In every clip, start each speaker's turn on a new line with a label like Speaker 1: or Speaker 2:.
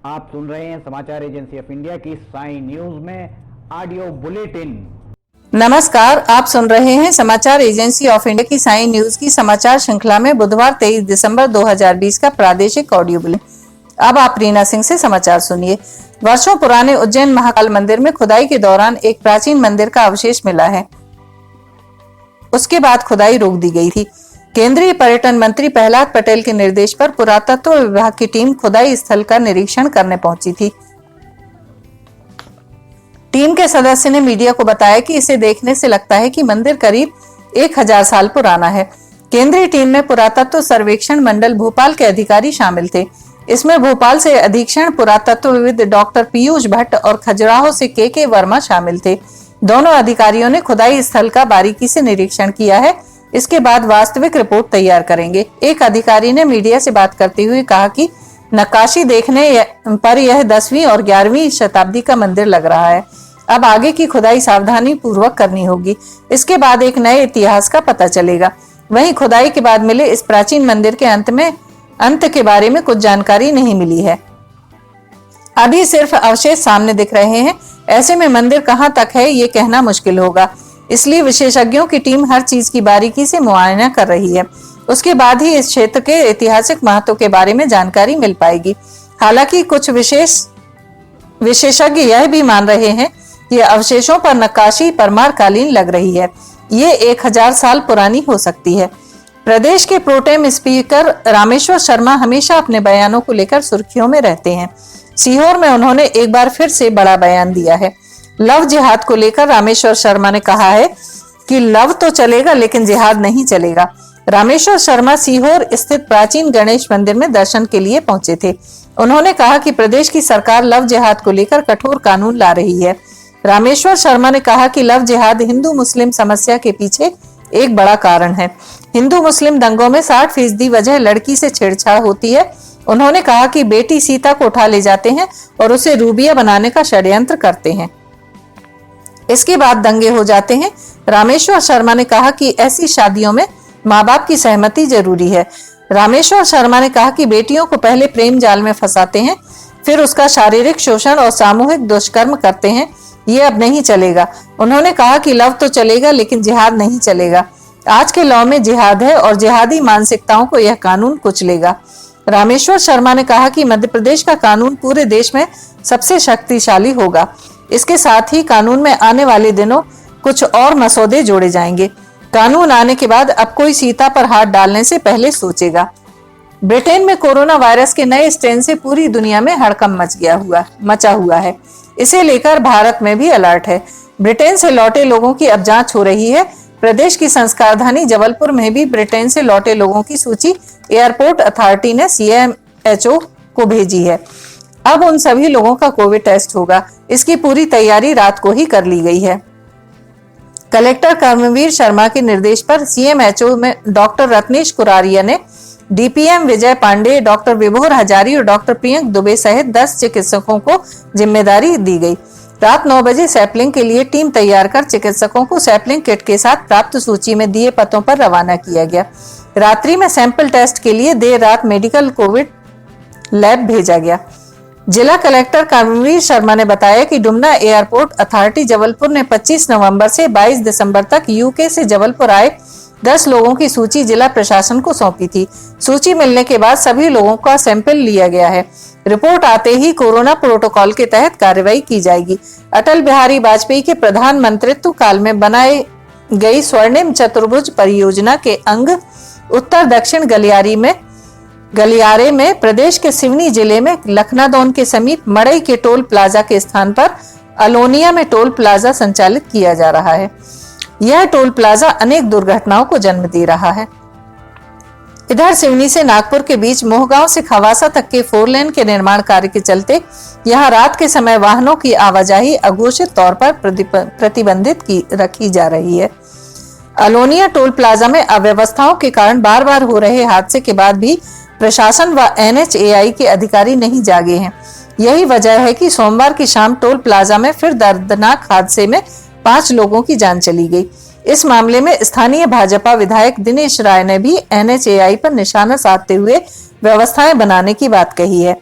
Speaker 1: आप सुन रहे हैं समाचार एजेंसी ऑफ इंडिया की साई न्यूज में ऑडियो बुलेटिन।
Speaker 2: नमस्कार, आप सुन रहे हैं समाचार एजेंसी ऑफ इंडिया की साई न्यूज की समाचार श्रृंखला में बुधवार 23 दिसंबर 2020 का प्रादेशिक ऑडियो बुलेटिन। अब आप रीना सिंह से समाचार सुनिए। वर्षों पुराने उज्जैन महाकाल मंदिर में खुदाई के दौरान एक प्राचीन मंदिर का अवशेष मिला है। उसके बाद खुदाई रोक दी गई थी। केंद्रीय पर्यटन मंत्री प्रहलाद पटेल के निर्देश पर पुरातत्व विभाग की टीम खुदाई स्थल का निरीक्षण करने पहुंची थी। टीम के सदस्य ने मीडिया को बताया कि इसे देखने से लगता है कि मंदिर करीब 1000 साल पुराना है। केंद्रीय टीम में पुरातत्व सर्वेक्षण मंडल भोपाल के अधिकारी शामिल थे। इसमें भोपाल से अधीक्षण पुरातत्वविद डॉक्टर पीयूष भट्ट और खजुराहो से के वर्मा शामिल थे। दोनों अधिकारियों ने खुदाई स्थल का बारीकी से निरीक्षण किया है। इसके बाद वास्तविक रिपोर्ट तैयार करेंगे। एक अधिकारी ने मीडिया से बात करते हुए कहा कि नक्काशी देखने पर यह 10वीं और 11वीं शताब्दी का मंदिर लग रहा है। अब आगे की खुदाई सावधानी पूर्वक करनी होगी। इसके बाद एक नए इतिहास का पता चलेगा। वहीं खुदाई के बाद मिले इस प्राचीन मंदिर के अंत के बारे में कुछ जानकारी नहीं मिली है। अभी सिर्फ अवशेष सामने दिख रहे हैं। ऐसे में मंदिर कहां तक है ये कहना मुश्किल होगा। इसलिए विशेषज्ञों की टीम हर चीज की बारीकी से मुआयना कर रही है। उसके बाद ही इस क्षेत्र के ऐतिहासिक महत्व के बारे में जानकारी मिल पाएगी। हालांकि कुछ विशेषज्ञ यह भी मान रहे हैं कि अवशेषों पर नक्काशी परमार कालीन लग रही है। ये 1000 साल पुरानी हो सकती है। प्रदेश के प्रोटेम स्पीकर रामेश्वर शर्मा हमेशा अपने बयानों को लेकर सुर्खियों में रहते हैं। सीहोर में उन्होंने एक बार फिर से बड़ा बयान दिया है। लव जिहाद को लेकर रामेश्वर शर्मा ने कहा है कि लव तो चलेगा लेकिन जिहाद नहीं चलेगा। रामेश्वर शर्मा सीहोर स्थित प्राचीन गणेश मंदिर में दर्शन के लिए पहुंचे थे। उन्होंने कहा कि प्रदेश की सरकार लव जिहाद को लेकर कठोर कानून ला रही है। रामेश्वर शर्मा ने कहा कि लव जिहाद हिंदू मुस्लिम समस्या के पीछे एक बड़ा कारण है। हिंदू मुस्लिम दंगों में 60% वजह लड़की से छेड़छाड़ होती है। उन्होंने कहा कि बेटी सीता को उठा ले जाते हैं और उसे रूबिया बनाने का षड्यंत्र करते हैं। इसके बाद दंगे हो जाते हैं। रामेश्वर शर्मा ने कहा कि ऐसी शादियों में माँ बाप की सहमति जरूरी है। रामेश्वर शर्मा ने कहा कि बेटियों को पहले प्रेम जाल में फंसाते हैं, फिर उसका शारीरिक शोषण और सामूहिक दुष्कर्म करते हैं। ये अब नहीं चलेगा। उन्होंने कहा कि लव तो चलेगा लेकिन जिहाद नहीं चलेगा। आज के लॉ में जिहाद है और जिहादी मानसिकताओं को यह कानून कुचलेगा। रामेश्वर शर्मा ने कहा कि मध्य प्रदेश का कानून पूरे देश में सबसे शक्तिशाली होगा। इसके साथ ही कानून में आने वाले दिनों कुछ और मसौदे जोड़े जाएंगे। कानून आने के बाद अब कोई सीता पर हाथ डालने से पहले सोचेगा। ब्रिटेन में कोरोना वायरस के नए स्ट्रेन से पूरी दुनिया में हड़कंप मचा हुआ है। इसे लेकर भारत में भी अलर्ट है। ब्रिटेन से लौटे लोगों की अब जांच हो रही है। प्रदेश की संस्कारधानी जबलपुर में भी ब्रिटेन से लौटे लोगों की सूची एयरपोर्ट अथॉरिटी ने CMHO को भेजी है। अब उन सभी लोगों का कोविड टेस्ट होगा। इसकी पूरी तैयारी रात को ही कर ली गई है। कलेक्टर कर्मवीर शर्मा के निर्देश पर CMHO में डॉक्टर रत्नेश कुरारिया ने DPM विजय पांडे, डॉक्टर विभोर हजारी और डॉक्टर प्रियंक दुबे सहित 10 चिकित्सकों को जिम्मेदारी दी गई। रात 9 बजे सैंपलिंग के लिए टीम तैयार कर चिकित्सकों को सैंपलिंग किट के साथ प्राप्त सूची में दिए पतों पर रवाना किया गया। रात्रि में सैंपल टेस्ट के लिए देर रात मेडिकल कोविड लैब भेजा गया। जिला कलेक्टर कर्मवीर शर्मा ने बताया कि डुमना एयरपोर्ट अथॉरिटी जबलपुर ने 25 नवंबर से 22 दिसंबर तक UK से जबलपुर आए 10 लोगों की सूची जिला प्रशासन को सौंपी थी। सूची मिलने के बाद सभी लोगों का सैंपल लिया गया है। रिपोर्ट आते ही कोरोना प्रोटोकॉल के तहत कार्रवाई की जाएगी। अटल बिहारी वाजपेयी के प्रधानमंत्रित्व काल में बनाई गई स्वर्णिम चतुर्भुज परियोजना के अंग उत्तर दक्षिण गलियारे में प्रदेश के सिवनी जिले में लखनादौन के समीप मड़ई के टोल प्लाजा के स्थान पर अलोनिया में टोल प्लाजा संचालित किया जा रहा है। यह टोल प्लाजा अनेक दुर्घटनाओं को जन्म दे रहा है। इधर सिवनी से नागपुर के बीच मोहगांव से खवासा तक के 4 लेन के निर्माण कार्य के चलते यहां रात के समय वाहनों की आवाजाही अघोषित तौर पर प्रतिबंधित रखी जा रही है। अलोनिया टोल प्लाजा में अव्यवस्थाओं के कारण बार बार हो रहे हादसे के बाद भी प्रशासन व NHAI के अधिकारी नहीं जागे हैं। यही वजह है कि सोमवार की शाम टोल प्लाजा में फिर दर्दनाक हादसे में 5 लोगों की जान चली गई। इस मामले में स्थानीय भाजपा विधायक दिनेश राय ने भी NHAI पर निशाना साधते हुए व्यवस्थाएं बनाने की बात कही है।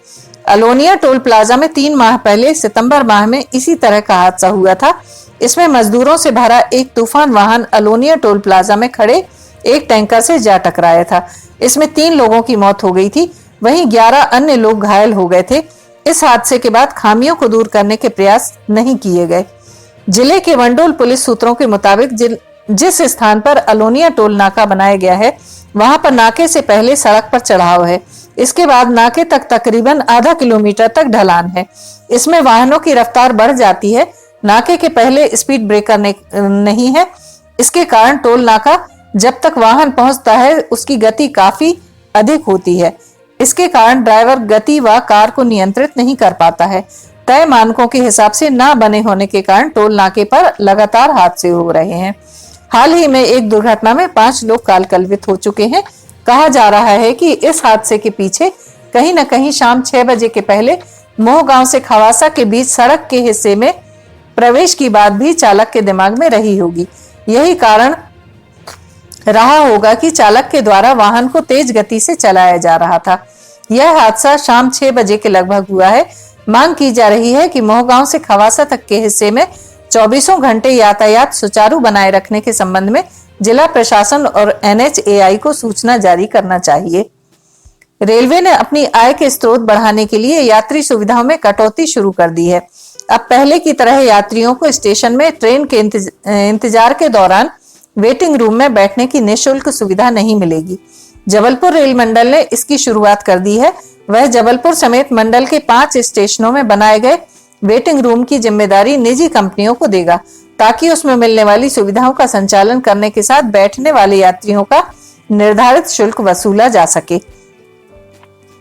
Speaker 2: अलोनिया टोल प्लाजा में 3 माह पहले सितंबर माह में इसी तरह का हादसा हुआ था। इसमें मजदूरों से भरा एक तूफान वाहन अलोनिया टोल प्लाजा में खड़े एक टैंकर से जा टकराया था। इसमें 3 लोगों की मौत हो गई थी, वहीं 11 अन्य लोग घायल हो गए थे। इस हादसे के बाद खामियों को दूर करने के प्रयास नहीं किए गए। जिले के वंडोल पुलिस सूत्रों के मुताबिक जिस स्थान पर अलोनिया टोल नाका बनाया गया है, वहां पर नाके से पहले सड़क पर चढ़ाव है। इसके बाद नाके तक तकरीबन आधा किलोमीटर तक ढलान है। इसमें वाहनों की रफ्तार बढ़ जाती है। नाके के पहले स्पीड ब्रेकर नहीं है। इसके कारण टोल नाका जब तक वाहन पहुंचता है उसकी गति काफी अधिक होती है। इसके कारण ड्राइवर गति व कार को नियंत्रित नहीं कर पाता है। तय मानकों के हिसाब से न बने होने के कारण टोल नाके पर लगातार हादसे हो रहे हैं। हाल ही में एक दुर्घटना में 5 लोग कालकलवित हो चुके हैं। कहा जा रहा है कि इस हादसे के पीछे कहीं न कहीं शाम 6 बजे के पहले मोहगांव से खवासा के बीच सड़क के हिस्से में प्रवेश की बात भी चालक के दिमाग में रही होगी। यही कारण रहा होगा कि चालक के द्वारा वाहन को तेज गति से चलाया जा रहा था। यह हादसा शाम 6 बजे के लगभग हुआ है। मांग की जा रही है कि मोहगांव से खवासा तक के हिस्से में 24 घंटे यातायात सुचारू बनाए रखने के संबंध में जिला प्रशासन और NHAI को सूचना जारी करना चाहिए। रेलवे ने अपनी आय के स्रोत बढ़ाने के लिए यात्री सुविधाओं में कटौती शुरू कर दी है। अब पहले की तरह यात्रियों को स्टेशन में ट्रेन के इंतजार के दौरान वेटिंग रूम में बैठने की निःशुल्क सुविधा नहीं मिलेगी। जबलपुर रेल मंडल ने इसकी शुरुआत कर दी है। वह जबलपुर समेत मंडल के 5 स्टेशनों में बनाए गए वेटिंग रूम की जिम्मेदारी निजी कंपनियों को देगा, ताकि उसमें मिलने वाली सुविधाओं का संचालन करने के साथ बैठने वाले यात्रियों का निर्धारित शुल्क वसूला जा सके।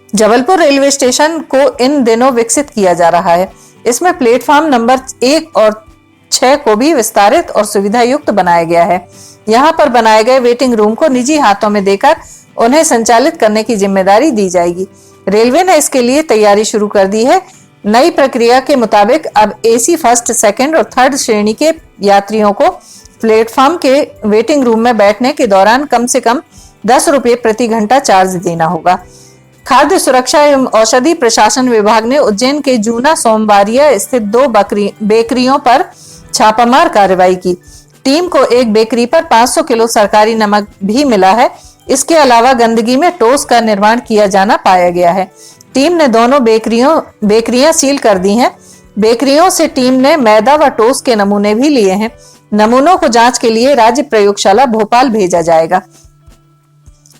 Speaker 2: जबलपुर रेलवे स्टेशन को इन दिनों विकसित किया जा रहा है। इसमें प्लेटफॉर्म नंबर 1 और 6 को भी विस्तारित और सुविधा युक्त बनाया गया है। यहाँ पर बनाए गए वेटिंग रूम को निजी हाथों में देकर उन्हें संचालित करने की जिम्मेदारी दी जाएगी। रेलवे ने इसके लिए तैयारी शुरू कर दी है। नई प्रक्रिया के मुताबिक अब AC फर्स्ट, सेकंड और थर्ड श्रेणी के यात्रियों को प्लेटफॉर्म के वेटिंग रूम में बैठने के दौरान कम से कम 10 रुपये प्रति घंटा चार्ज देना होगा। खाद्य सुरक्षा एवं औषधि प्रशासन विभाग ने उज्जैन के जूना सोमवारिया स्थित 2 बेकरियों पर छापामार कार्रवाई की। टीम को एक बेकरी पर 500 किलो सरकारी नमक भी मिला है। इसके अलावा गंदगी में टोस्ट का निर्माण किया जाना पाया गया है। टीम ने दोनों बेकरियां सील कर दी हैं। बेकरियों से टीम ने मैदा व टोस्ट के नमूने भी लिए हैं। नमूनों को जांच के लिए राज्य प्रयोगशाला भोपाल भेजा जाएगा।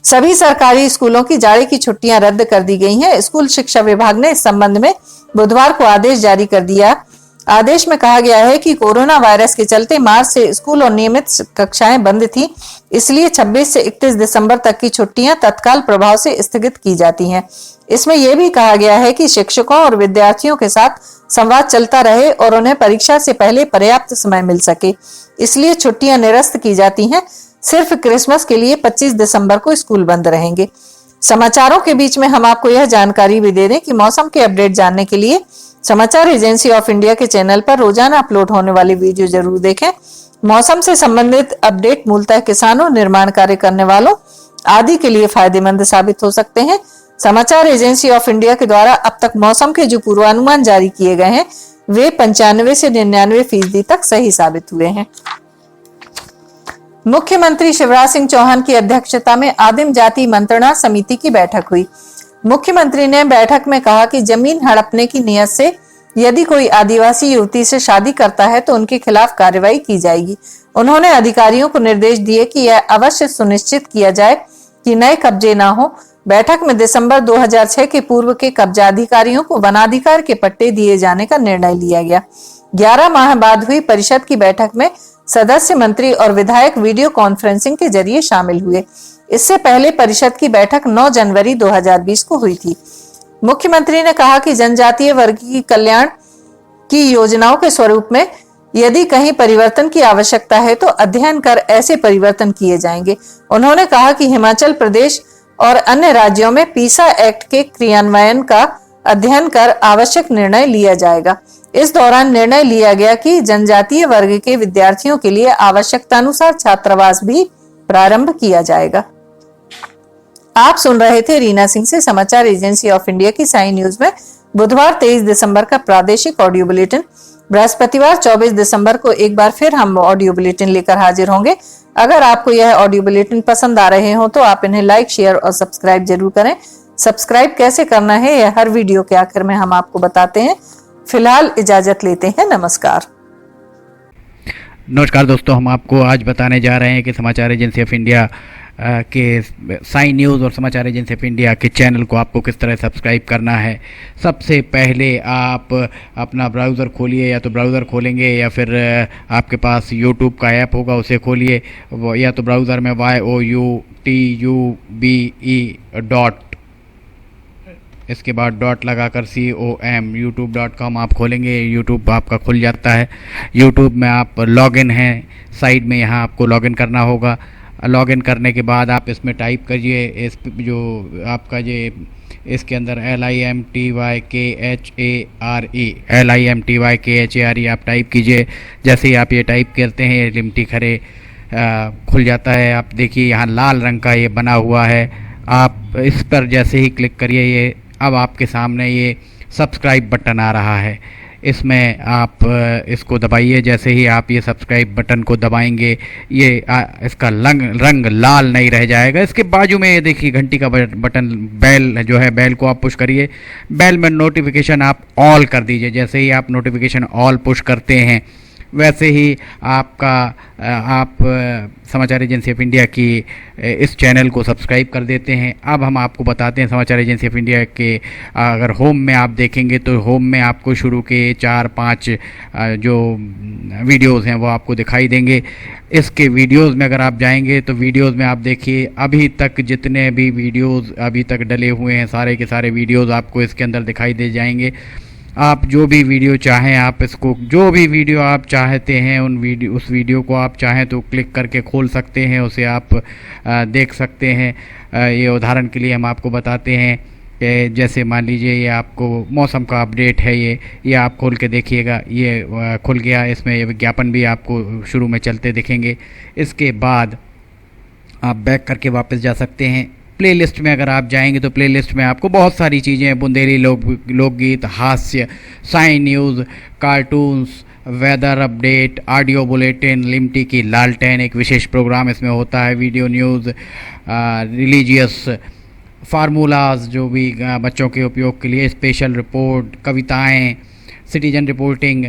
Speaker 2: सभी सरकारी स्कूलों की जाड़े की छुट्टियां रद्द कर दी गई हैं। स्कूल शिक्षा विभाग ने इस संबंध में बुधवार को आदेश जारी कर दिया। आदेश में कहा गया है कि कोरोना वायरस के चलते मार्च से स्कूल और नियमित कक्षाएं बंद थी, इसलिए 26 से 31 दिसंबर तक की छुट्टियां तत्काल प्रभाव से स्थगित की जाती हैं। इसमें यह भी कहा गया है कि शिक्षकों और विद्यार्थियों के साथ संवाद चलता रहे और उन्हें परीक्षा से पहले पर्याप्त समय मिल सके, इसलिए छुट्टियां निरस्त की जाती हैं। सिर्फ क्रिसमस के लिए 25 दिसंबर को स्कूल बंद रहेंगे। समाचारों के बीच में हम आपको यह जानकारी भी दे दें कि मौसम के अपडेट जानने के लिए समाचार एजेंसी ऑफ इंडिया के चैनल पर रोजाना अपलोड होने वाली वीडियो जरूर देखें। मौसम से संबंधित अपडेट मूलतः किसानों, निर्माण कार्य करने वालों आदि के लिए फायदेमंद साबित हो सकते हैं। समाचार एजेंसी ऑफ इंडिया के द्वारा अब तक मौसम के जो पूर्वानुमान जारी किए गए हैं वे 95 से 99% तक सही साबित हुए हैं। मुख्यमंत्री शिवराज सिंह चौहान की अध्यक्षता में आदिम जाति मंत्रणा समिति की बैठक हुई। मुख्यमंत्री ने बैठक में कहा कि जमीन हड़पने की नियत से यदि कोई आदिवासी युवती से शादी करता है तो उनके खिलाफ कार्रवाई की जाएगी। उन्होंने अधिकारियों को निर्देश दिए कि यह अवश्य सुनिश्चित किया जाए कि नए कब्जे ना हो। बैठक में दिसंबर 2006 के पूर्व के कब्जा अधिकारियों को वनाधिकार के पट्टे दिए जाने का निर्णय लिया गया। 11 माह बाद हुई परिषद की बैठक में सदस्य, मंत्री और विधायक वीडियो कॉन्फ्रेंसिंग के जरिए शामिल हुए। इससे पहले परिषद की बैठक 9 जनवरी 2020 को हुई थी। मुख्यमंत्री ने कहा कि जनजातीय वर्ग की कल्याण की योजनाओं के स्वरूप में यदि कहीं परिवर्तन की आवश्यकता है तो अध्ययन कर ऐसे परिवर्तन किए जाएंगे। उन्होंने कहा कि हिमाचल प्रदेश और अन्य राज्यों में पीसा एक्ट के क्रियान्वयन का अध्ययन कर आवश्यक निर्णय लिया जाएगा। इस दौरान निर्णय लिया गया कि जनजातीय वर्ग के विद्यार्थियों के लिए आवश्यकतानुसार छात्रावास भी प्रारंभ किया जाएगा। आप सुन रहे थे रीना सिंह से समाचार एजेंसी ऑफ इंडिया की साई न्यूज में। बुधवार 23 दिसंबर का प्रादेशिक ऑडियो बुलेटिन। बृहस्पतिवार 24 दिसंबर को एक बार फिर हम ऑडियो बुलेटिन लेकर हाजिर होंगे। अगर आपको यह ऑडियो बुलेटिन पसंद आ रहे हो तो आप इन्हें लाइक, शेयर और सब्सक्राइब जरूर करें। सब्सक्राइब कैसे करना है यह हर वीडियो के आखिर में हम आपको बताते हैं। फिलहाल इजाजत लेते हैं। नमस्कार।
Speaker 1: नमस्कार दोस्तों, हम आपको आज बताने जा रहे हैं कि समाचार एजेंसी ऑफ इंडिया के साई न्यूज़ और समाचार एजेंसी ऑफ इंडिया के चैनल को आपको किस तरह सब्सक्राइब करना है। सबसे पहले आप अपना ब्राउज़र खोलिए, या तो ब्राउज़र खोलेंगे या फिर आपके पास यूट्यूब का ऐप होगा उसे खोलिए, या तो ब्राउज़र में youtube.com इसके बाद डॉट लगाकर com youtube.com आप खोलेंगे। यूट्यूब आपका खुल जाता है। यूट्यूब में आप लॉगिन हैं, साइड में यहाँ आपको लॉगिन करना होगा। लॉगिन करने के बाद आप इसमें टाइप करिए, इस जो आपका ये इसके अंदर LIMTYKHARE आप टाइप कीजिए। जैसे ही आप ये टाइप करते हैं लिमटी खरे खुल जाता है। आप देखिए यहाँ लाल रंग का ये बना हुआ है, आप इस पर जैसे ही क्लिक करिए ये अब आपके सामने ये सब्सक्राइब बटन आ रहा है। इसमें आप इसको दबाइए। जैसे ही आप ये सब्सक्राइब बटन को दबाएंगे ये इसका रंग लाल नहीं रह जाएगा। इसके बाजू में ये देखिए घंटी का बटन, बेल जो है, बेल को आप पुश करिए। बेल में नोटिफिकेशन आप ऑल कर दीजिए। जैसे ही आप नोटिफिकेशन ऑल पुश करते हैं वैसे ही आप समाचार एजेंसी ऑफ इंडिया की इस चैनल को सब्सक्राइब कर देते हैं। अब हम आपको बताते हैं समाचार एजेंसी ऑफ इंडिया के अगर होम में आप देखेंगे तो होम में आपको शुरू के 4-5 जो वीडियोज़ हैं वो आपको दिखाई देंगे। इसके वीडियोज़ में अगर आप जाएंगे तो वीडियोज़ में आप देखिए अभी तक जितने भी वीडियोज़ अभी तक डले हुए हैं सारे के सारे वीडियोज़ आपको इसके अंदर दिखाई दे जाएंगे। आप जो भी वीडियो चाहें, आप इसको जो भी वीडियो आप चाहते हैं उस वीडियो को आप चाहें तो क्लिक करके खोल सकते हैं, उसे आप देख सकते हैं। ये उदाहरण के लिए हम आपको बताते हैं कि जैसे मान लीजिए ये आपको मौसम का अपडेट है, ये आप खोल के देखिएगा, ये खुल गया। इसमें ये विज्ञापन भी आपको शुरू में चलते दिखेंगे। इसके बाद आप बैक करके वापस जा सकते हैं। प्लेलिस्ट में अगर आप जाएंगे तो प्लेलिस्ट में आपको बहुत सारी चीज़ें, बुंदेली लोकगीत, हास्य, Sai news, cartoons, weather update, audio bulletin, Limti की लालटेन एक विशेष प्रोग्राम इसमें होता है, वीडियो न्यूज़, रिलीजियस फार्मूलाज जो भी बच्चों के उपयोग के लिए, स्पेशल रिपोर्ट, कविताएं, citizen reporting,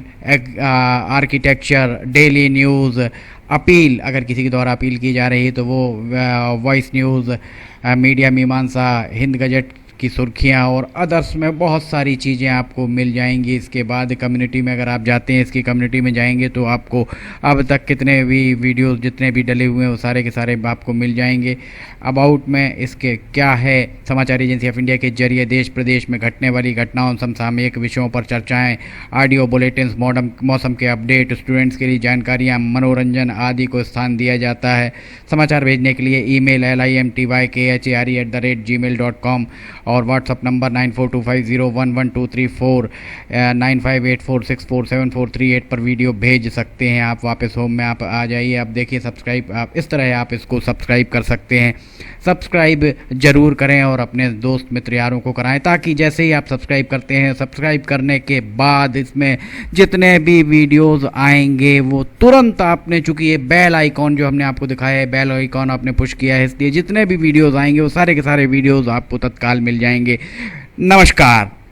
Speaker 1: architecture, daily news, appeal अगर किसी के द्वारा अपील की जा रही है तो वो वॉइस न्यूज़, मीडिया मीमांसा, हिंद गजट की सुर्खियाँ और अदर्स में बहुत सारी चीज़ें आपको मिल जाएंगी। इसके बाद कम्युनिटी में अगर आप जाते हैं, इसकी कम्युनिटी में जाएंगे तो आपको अब तक कितने भी वीडियोस जितने भी डले हुए हैं वो सारे के सारे आपको मिल जाएंगे। अबाउट में इसके क्या है, समाचार एजेंसी ऑफ इंडिया के जरिए देश प्रदेश में घटने वाली घटनाओं, समसामयिक विषयों पर चर्चाएँ, ऑडियो बुलेटिन्स, मौसम के अपडेट, स्टूडेंट्स के लिए जानकारियाँ, मनोरंजन आदि को स्थान दिया जाता है। समाचार भेजने के लिए ईमेल LIMTYKHARE@gmail.com और व्हाट्सअप नंबर 9425011234 9584647438 पर वीडियो भेज सकते हैं। आप वापस होम में आप आ जाइए। आप देखिए सब्सक्राइब, आप इस तरह आप इसको सब्सक्राइब कर सकते हैं। सब्सक्राइब ज़रूर करें और अपने दोस्त मित्र यारों को कराएं, ताकि जैसे ही आप सब्सक्राइब करते हैं, सब्सक्राइब करने के बाद इसमें जितने भी वीडियोज़ आएंगे वो तुरंत आपने, चूँकि ये बेल आइकॉन जो हमने आपको दिखाया है, बेल आइकॉन आपने पुश किया है, इसलिए जितने भी वीडियोज़ आएंगे वो सारे के सारे वीडियोज़ आपको तत्काल मिल जाएंगे। नमस्कार।